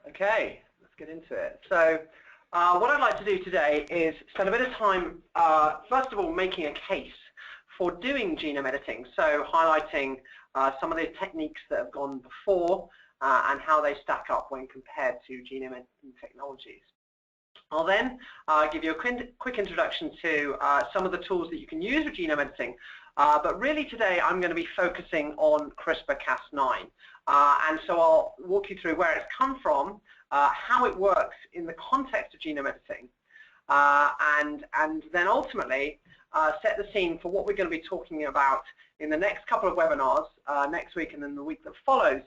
Okay, let's get into it. So what I'd like to do today is spend a bit of time, first of all, making a case for doing genome editing. So highlighting some of the techniques that have gone before and how they stack up when compared to genome editing technologies. I'll then give you a quick introduction to some of the tools that you can use with genome editing. But really today I'm going to be focusing on CRISPR-Cas9. And so I'll walk you through where it's come from, how it works in the context of genome editing, and then ultimately set the scene for what we're going to be talking about in the next couple of webinars, next week and then the week that follows,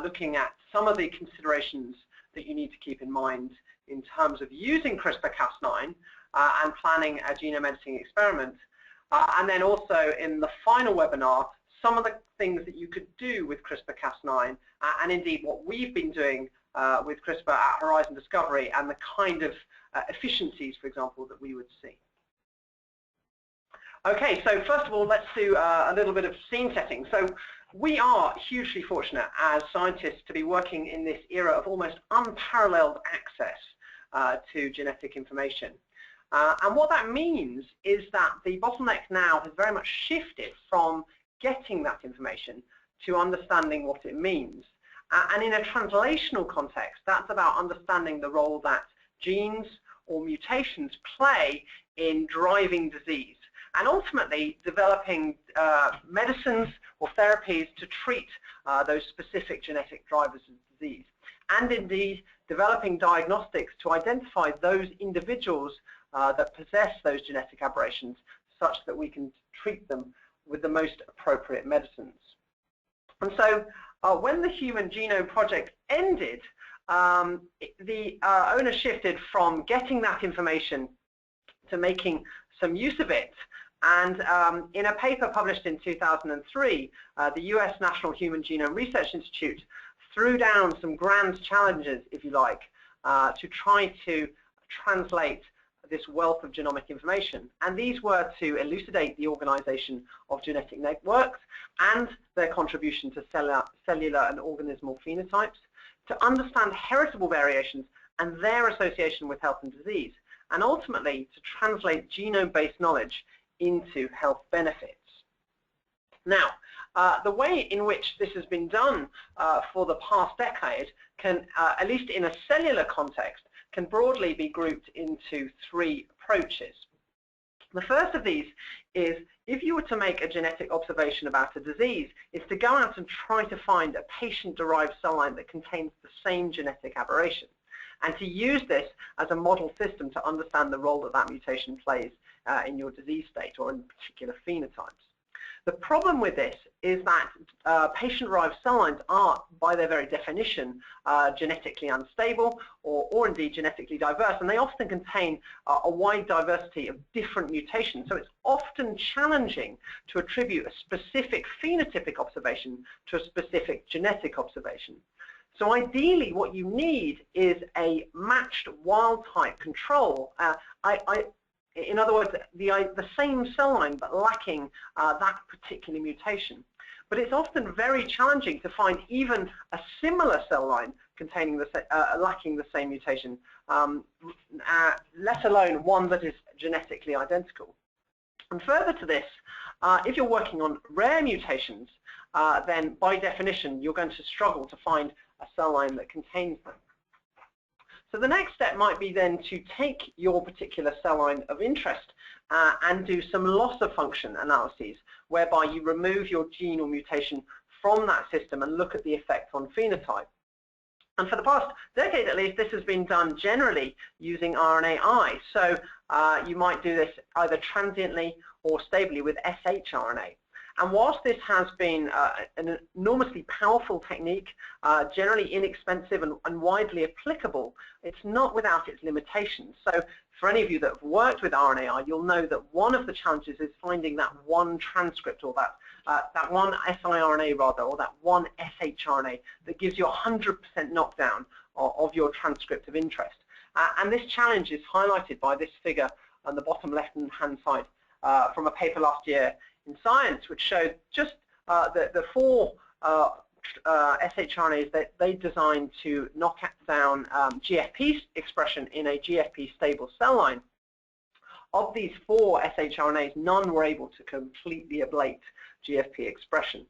looking at some of the considerations that you need to keep in mind in terms of using CRISPR-Cas9 and planning a genome editing experiment. And then also in the final webinar, some of the things that you could do with CRISPR-Cas9 and indeed what we've been doing with CRISPR at Horizon Discovery and the kind of efficiencies, for example, that we would see. Okay, so first of all, let's do a little bit of scene setting. So we are hugely fortunate as scientists to be working in this era of almost unparalleled access to genetic information. And what that means is that the bottleneck now has very much shifted from getting that information to understanding what it means. And in a translational context, that's about understanding the role that genes or mutations play in driving disease and ultimately developing medicines or therapies to treat those specific genetic drivers of disease. And indeed, developing diagnostics to identify those individuals that possess those genetic aberrations such that we can treat them with the most appropriate medicines. And so when the Human Genome Project ended, the owner shifted from getting that information to making some use of it. And in a paper published in 2003, the US National Human Genome Research Institute threw down some grand challenges, if you like, to try to translate this wealth of genomic information. And these were to elucidate the organization of genetic networks and their contribution to cellular and organismal phenotypes, to understand heritable variations and their association with health and disease, and ultimately to translate genome-based knowledge into health benefits. Now, the way in which this has been done for the past decade can, at least in a cellular context, can broadly be grouped into three approaches. The first of these is, if you were to make a genetic observation about a disease, is to go out and try to find a patient-derived cell line that contains the same genetic aberration, and to use this as a model system to understand the role that that mutation plays in your disease state or in particular phenotypes. The problem with this is that patient-derived cell lines are, by their very definition, genetically unstable or indeed genetically diverse, and they often contain a wide diversity of different mutations. So it's often challenging to attribute a specific phenotypic observation to a specific genetic observation. So ideally, what you need is a matched wild-type control. In other words, the same cell line but lacking that particular mutation. But it's often very challenging to find even a similar cell line containing lacking the same mutation, let alone one that is genetically identical. And further to this, if you're working on rare mutations, then by definition you're going to struggle to find a cell line that contains them. So the next step might be then to take your particular cell line of interest and do some loss of function analyses, whereby you remove your gene or mutation from that system and look at the effect on phenotype. And for the past decade at least, this has been done generally using RNAi. So you might do this either transiently or stably with shRNA. And whilst this has been an enormously powerful technique, generally inexpensive and widely applicable, it's not without its limitations. So for any of you that have worked with RNAi, you'll know that one of the challenges is finding that one transcript or that one siRNA rather, or that one shRNA that gives you 100% knockdown of your transcript of interest. And this challenge is highlighted by this figure on the bottom left-hand side from a paper last year in Science, which showed just the four shRNAs that they designed to knock down GFP expression in a GFP stable cell line. Of these 4 shRNAs, none were able to completely ablate GFP expression.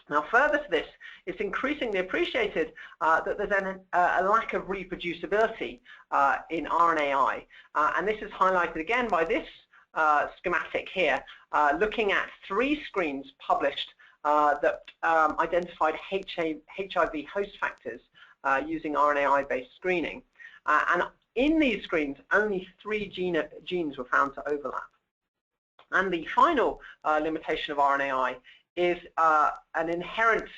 Now, further to this, it's increasingly appreciated that there's a lack of reproducibility in RNAi, and this is highlighted again by this schematic here, looking at 3 screens published that identified HIV host factors using RNAi-based screening. And in these screens, only 3 genes were found to overlap. And the final limitation of RNAi is an inherent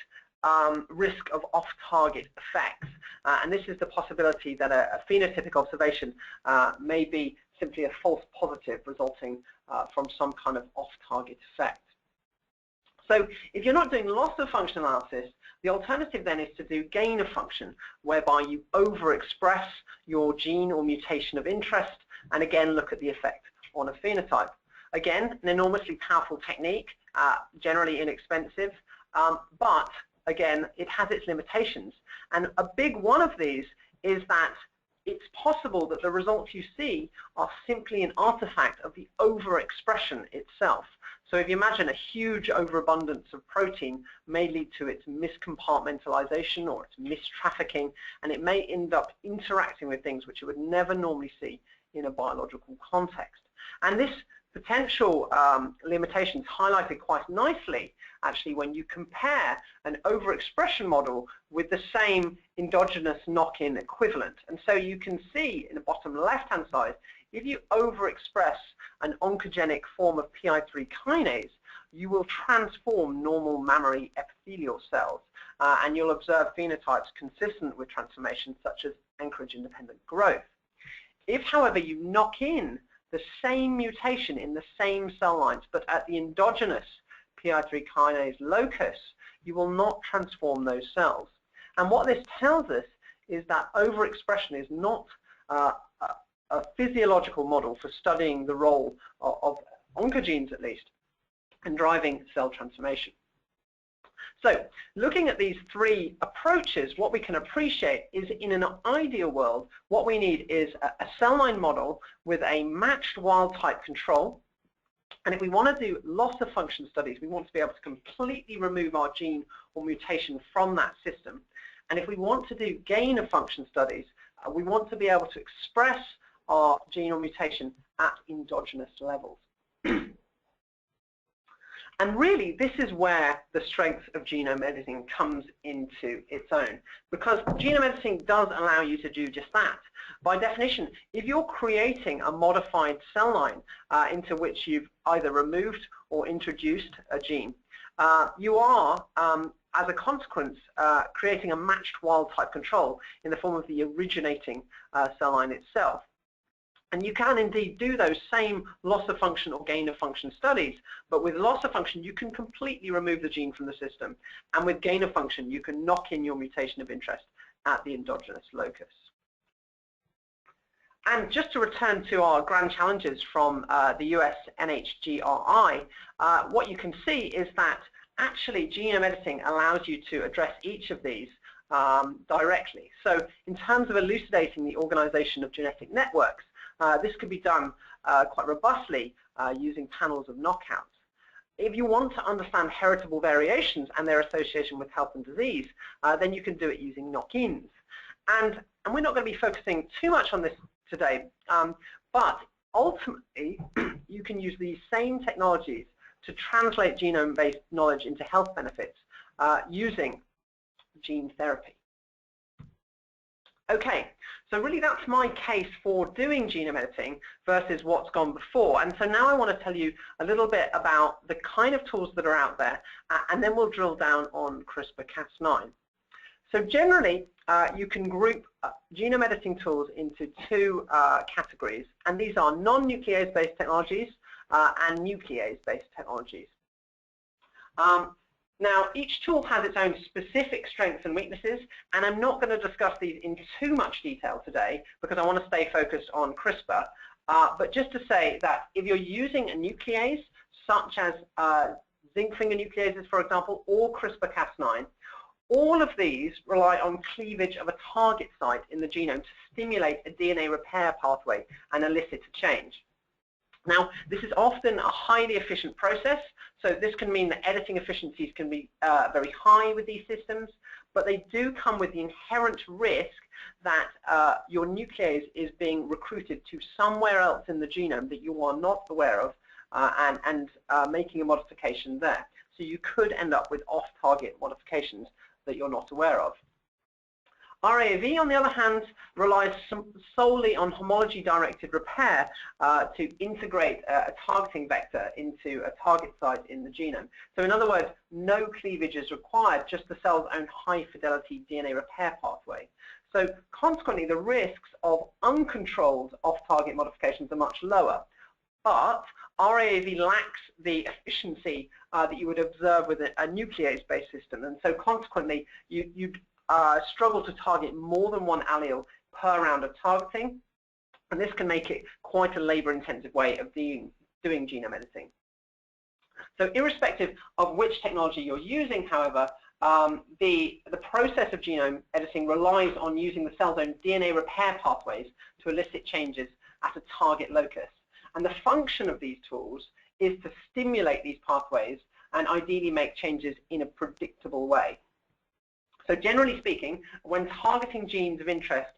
risk of off-target effects. And this is the possibility that a phenotypic observation may be simply a false positive resulting from some kind of off-target effect. So if you're not doing loss of function analysis, the alternative then is to do gain of function, whereby you overexpress your gene or mutation of interest and again look at the effect on a phenotype. Again, an enormously powerful technique, generally inexpensive, but again, it has its limitations. And a big one of these is that it's possible that the results you see are simply an artifact of the overexpression itself. So if you imagine a huge overabundance of protein may lead to its miscompartmentalization or its mistrafficking, and it may end up interacting with things which you would never normally see in a biological context. And this potential limitation is highlighted quite nicely, actually, when you compare an overexpression model with the same endogenous knock-in equivalent. And so you can see in the bottom left-hand side, if you overexpress an oncogenic form of PI3 kinase, you will transform normal mammary epithelial cells, and you'll observe phenotypes consistent with transformations such as anchorage-independent growth. If, however, you knock in the same mutation in the same cell lines, but at the endogenous PI3 kinase locus, you will not transform those cells. And what this tells us is that overexpression is not a physiological model for studying the role of oncogenes, at least, in driving cell transformation. So, looking at these 3 approaches, what we can appreciate is in an ideal world, what we need is a cell line model with a matched wild-type control. And if we want to do loss of function studies, we want to be able to completely remove our gene or mutation from that system. And if we want to do gain of function studies, we want to be able to express our gene or mutation at endogenous levels. And really, this is where the strength of genome editing comes into its own, because genome editing does allow you to do just that. By definition, if you're creating a modified cell line into which you've either removed or introduced a gene, you are, as a consequence, creating a matched wild-type control in the form of the originating cell line itself. And you can indeed do those same loss of function or gain of function studies, but with loss of function, you can completely remove the gene from the system. And with gain of function, you can knock in your mutation of interest at the endogenous locus. And just to return to our grand challenges from the US NHGRI, what you can see is that actually genome editing allows you to address each of these directly. So in terms of elucidating the organization of genetic networks, this could be done quite robustly using panels of knockouts. If you want to understand heritable variations and their association with health and disease, then you can do it using knock-ins. And we're not going to be focusing too much on this today, but ultimately you can use these same technologies to translate genome-based knowledge into health benefits using gene therapy. Okay, so really that's my case for doing genome editing versus what's gone before. And so now I want to tell you a little bit about the kind of tools that are out there, and then we'll drill down on CRISPR-Cas9. So generally, you can group genome editing tools into 2 categories, and these are non-nuclease-based technologies and nuclease-based technologies. Now, each tool has its own specific strengths and weaknesses, and I'm not going to discuss these in too much detail today because I want to stay focused on CRISPR. But just to say that if you're using a nuclease, such as zinc finger nucleases, for example, or CRISPR-Cas9, All of these rely on cleavage of a target site in the genome to stimulate a DNA repair pathway and elicit a change. Now, this is often a highly efficient process, so this can mean that editing efficiencies can be very high with these systems, but they do come with the inherent risk that your nuclease is being recruited to somewhere else in the genome that you are not aware of and making a modification there. So you could end up with off-target modifications that you're not aware of. RAAV, on the other hand, relies solely on homology-directed repair to integrate a targeting vector into a target site in the genome. So in other words, no cleavage is required, just the cell's own high-fidelity DNA repair pathway. So consequently, the risks of uncontrolled off-target modifications are much lower. But RAAV lacks the efficiency that you would observe with a nuclease-based system, and so consequently, you'd struggle to target more than one allele per round of targeting, and this can make it quite a labor-intensive way of doing genome editing. So irrespective of which technology you're using, however, the process of genome editing relies on using the cell's own DNA repair pathways to elicit changes at a target locus. And the function of these tools is to stimulate these pathways and ideally make changes in a predictable way. So generally speaking, when targeting genes of interest,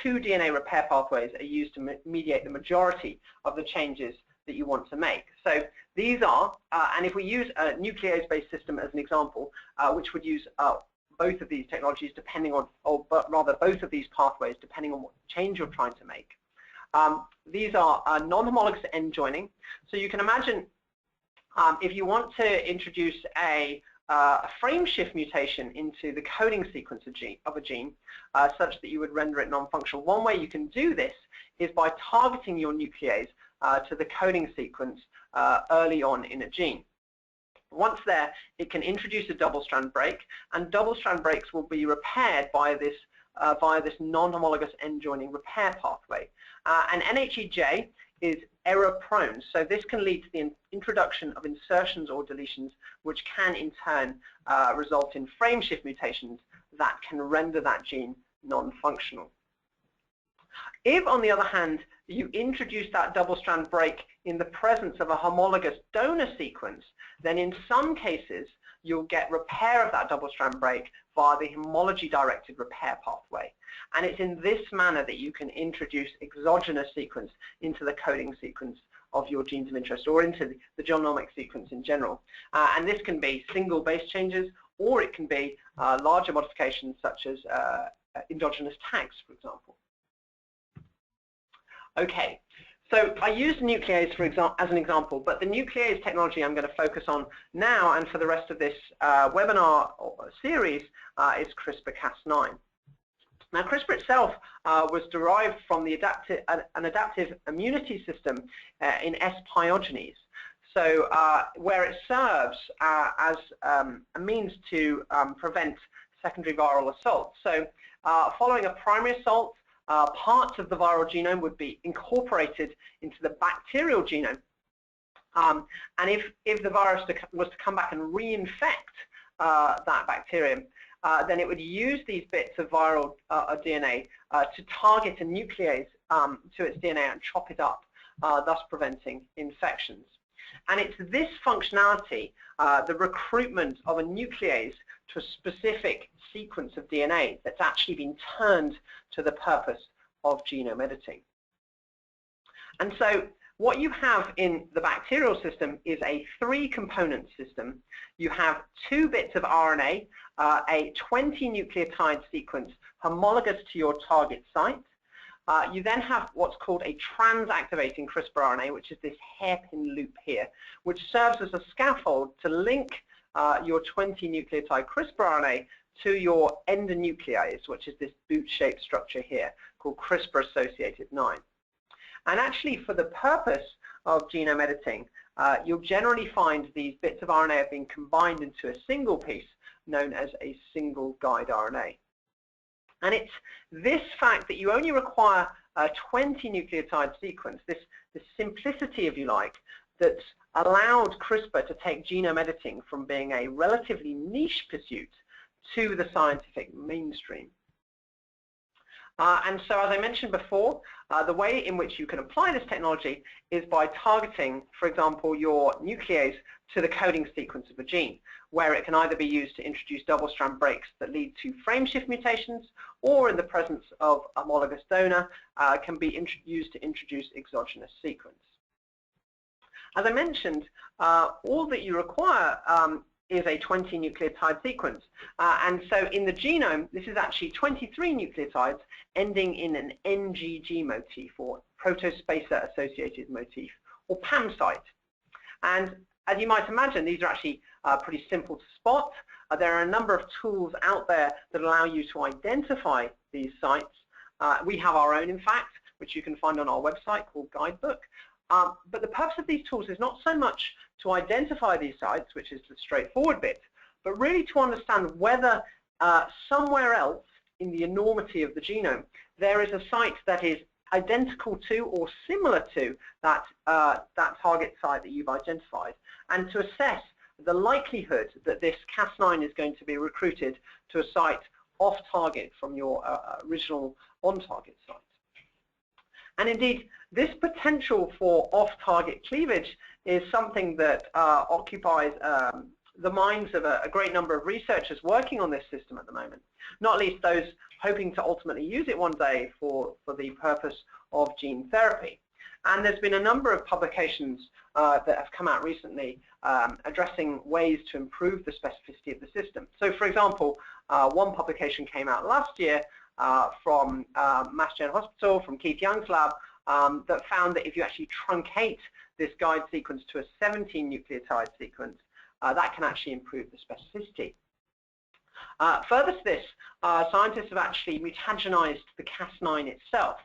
two DNA repair pathways are used to mediate the majority of the changes that you want to make. So these are, and if we use a nuclease-based system as an example, which would use both of these technologies depending on, but rather both of these pathways depending on what change you're trying to make. These are non-homologous end joining. So you can imagine if you want to introduce a frame shift mutation into the coding sequence of a gene such that you would render it non-functional. One way you can do this is by targeting your nuclease to the coding sequence early on in a gene. Once there, it can introduce a double-strand break, and double-strand breaks will be repaired by this via this non-homologous end joining repair pathway. And NHEJ is error-prone, so this can lead to the introduction of insertions or deletions, which can in turn result in frame shift mutations that can render that gene non-functional. If, on the other hand, you introduce that double-strand break in the presence of a homologous donor sequence, then in some cases you'll get repair of that double-strand break via the homology-directed repair pathway. And it's in this manner that you can introduce exogenous sequence into the coding sequence of your genes of interest, or into the genomic sequence in general. And this can be single base changes, or it can be larger modifications such as endogenous tags, for example. Okay, so I used nuclease as an example, but the nuclease technology I'm going to focus on now and for the rest of this webinar series is CRISPR-Cas9. Now, CRISPR itself was derived from the an adaptive immunity system in S. pyogenes, so where it serves as a means to prevent secondary viral assault. So following a primary assault, parts of the viral genome would be incorporated into the bacterial genome. And if the virus was to come back and reinfect that bacterium, then it would use these bits of viral DNA to target a nuclease to its DNA and chop it up, thus preventing infections. And it's this functionality, the recruitment of a nuclease to a specific sequence of DNA, that's actually been turned to the purpose of genome editing. And so what you have in the bacterial system is a 3-component system. You have 2 bits of RNA, a 20 nucleotide sequence homologous to your target site. You then have what's called a transactivating CRISPR RNA, which is this hairpin loop here, which serves as a scaffold to link your 20 nucleotide CRISPR RNA to your endonuclease, which is this boot-shaped structure here called CRISPR-associated 9. And actually, for the purpose of genome editing, you'll generally find these bits of RNA being combined into a single piece known as a single guide RNA. And it's this fact that you only require a 20 nucleotide sequence, this simplicity, if you like, that's allowed CRISPR to take genome editing from being a relatively niche pursuit to the scientific mainstream. And so, as I mentioned before, the way in which you can apply this technology is by targeting, for example, your nuclease to the coding sequence of a gene, where it can either be used to introduce double-strand breaks that lead to frameshift mutations, or in the presence of a homologous donor, can be used to introduce exogenous sequence. As I mentioned, all that you require is a 20 nucleotide sequence. And so in the genome, this is actually 23 nucleotides ending in an NGG motif, or protospacer associated motif, or PAM site. And as you might imagine, these are actually pretty simple to spot. There are a number of tools out there that allow you to identify these sites. We have our own, in fact, which you can find on our website called Guidebook. But the purpose of these tools is not so much to identify these sites, which is the straightforward bit, but really to understand whether somewhere else in the enormity of the genome there is a site that is identical to or similar to that, that target site that you've identified, and to assess the likelihood that this Cas9 is going to be recruited to a site off target from your original on-target site. And indeed, this potential for off-target cleavage is something that occupies the minds of a great number of researchers working on this system at the moment, not least those hoping to ultimately use it one day for the purpose of gene therapy. And there's been a number of publications that have come out recently addressing ways to improve the specificity of the system. So, for example, one publication came out last year from Mass General Hospital, from Keith Young's lab, that found that if you actually truncate this guide sequence to a 17 nucleotide sequence, that can actually improve the specificity. Further to this, scientists have actually mutagenized the Cas9 itself.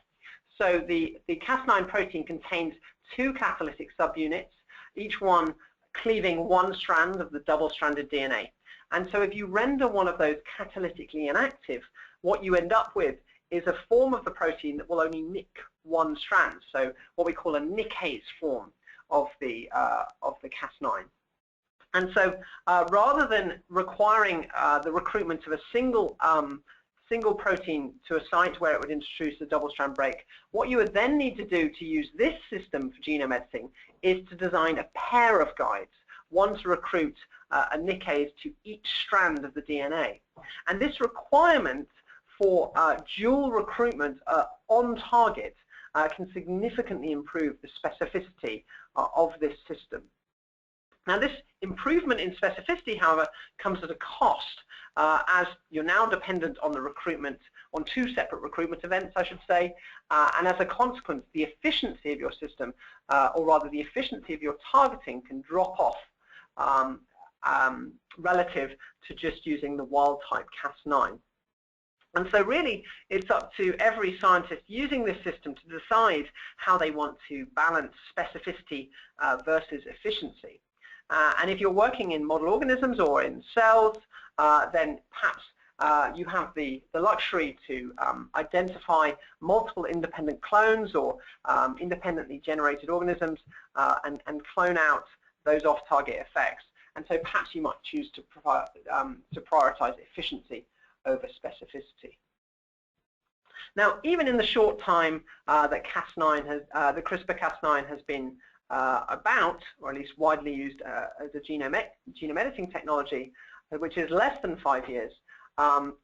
So the Cas9 protein contains two catalytic subunits, each one cleaving one strand of the double-stranded DNA. And so if you render one of those catalytically inactive, what you end up with is a form of the protein that will only nick one strand, so what we call a nickase form of the Cas9. And so rather than requiring the recruitment of a single protein to a site where it would introduce a double-strand break, what you would then need to do to use this system for genome editing is to design a pair of guides, one to recruit a nickase to each strand of the DNA. And this requirement for dual recruitment on target can significantly improve the specificity of this system. Now, this improvement in specificity, however, comes at a cost, as you're now dependent on the recruitment, on two separate recruitment events, I should say, and as a consequence, the efficiency of your system, or rather the efficiency of your targeting, can drop off relative to just using the wild-type Cas9. And so really, it's up to every scientist using this system to decide how they want to balance specificity versus efficiency. And if you're working in model organisms or in cells, then perhaps you have the luxury to identify multiple independent clones or independently generated organisms and clone out those off-target effects. And so perhaps you might choose to prioritize efficiency over specificity. Now, even in the short time that Cas9 has, the CRISPR-Cas9 has been about, or at least widely used as a genome editing technology, which is less than 5 years,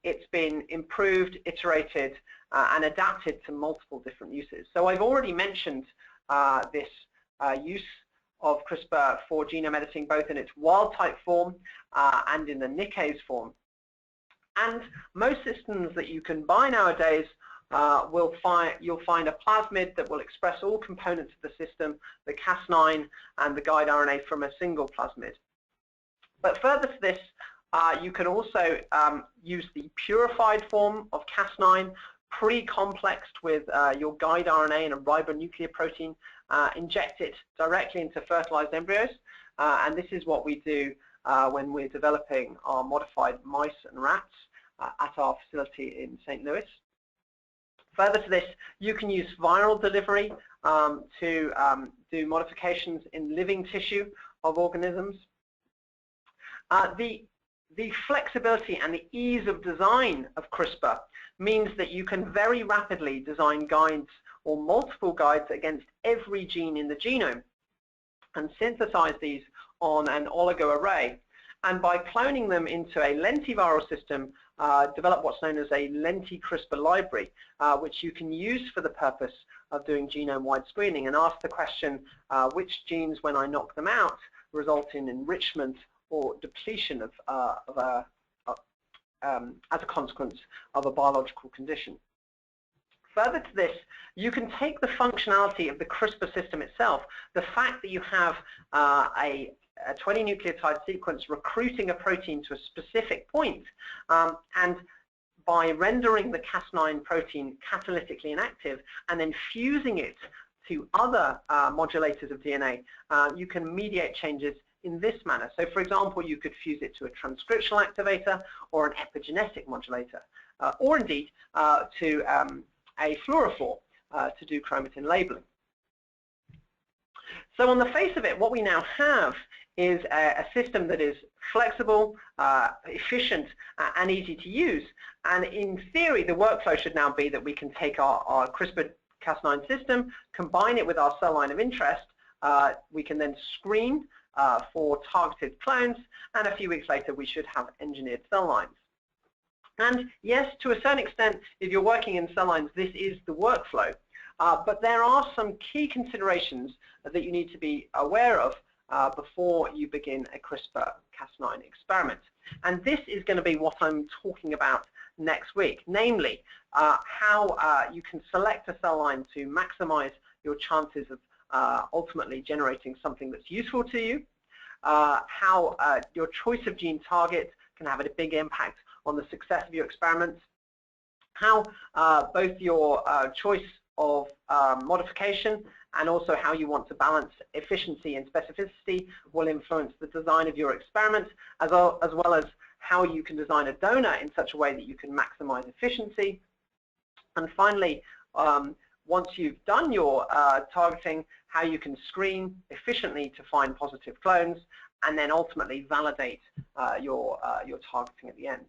it's been improved, iterated, and adapted to multiple different uses. So I've already mentioned this use of CRISPR for genome editing, both in its wild-type form and in the nickase form. And most systems that you can buy nowadays you'll find a plasmid that will express all components of the system, the Cas9 and the guide RNA from a single plasmid. But further to this, you can also use the purified form of Cas9, pre-complexed with your guide RNA and a ribonucleoprotein, inject it directly into fertilized embryos, and this is what we do when we're developing our modified mice and rats at our facility in St. Louis. Further to this, you can use viral delivery to do modifications in living tissue of organisms. The the flexibility and the ease of design of CRISPR means that you can very rapidly design guides or multiple guides against every gene in the genome and synthesize these on an oligo array. And by cloning them into a lentiviral system, develop what's known as a lenti-CRISPR library, which you can use for the purpose of doing genome-wide screening and ask the question, which genes, when I knock them out, result in enrichment or depletion as a consequence of a biological condition. Further to this, you can take the functionality of the CRISPR system itself, the fact that you have a 20 nucleotide sequence recruiting a protein to a specific point, and by rendering the Cas9 protein catalytically inactive and then fusing it to other modulators of DNA, you can mediate changes in this manner. So for example, you could fuse it to a transcriptional activator or an epigenetic modulator, or indeed to a fluorophore to do chromatin labeling. So on the face of it, what we now have is a system that is flexible, efficient, and easy to use. And in theory, the workflow should now be that we can take our CRISPR-Cas9 system, combine it with our cell line of interest. We can then screen for targeted clones, and a few weeks later, we should have engineered cell lines. And yes, to a certain extent, if you're working in cell lines, this is the workflow. But there are some key considerations that you need to be aware of before you begin a CRISPR-Cas9 experiment. And this is going to be what I'm talking about next week, namely how you can select a cell line to maximize your chances of ultimately generating something that's useful to you, how your choice of gene target can have a big impact on the success of your experiments, how both your choice of modification and also how you want to balance efficiency and specificity will influence the design of your experiment, as well as how you can design a donor in such a way that you can maximize efficiency. And finally, once you've done your targeting, how you can screen efficiently to find positive clones, and then ultimately validate your targeting at the end.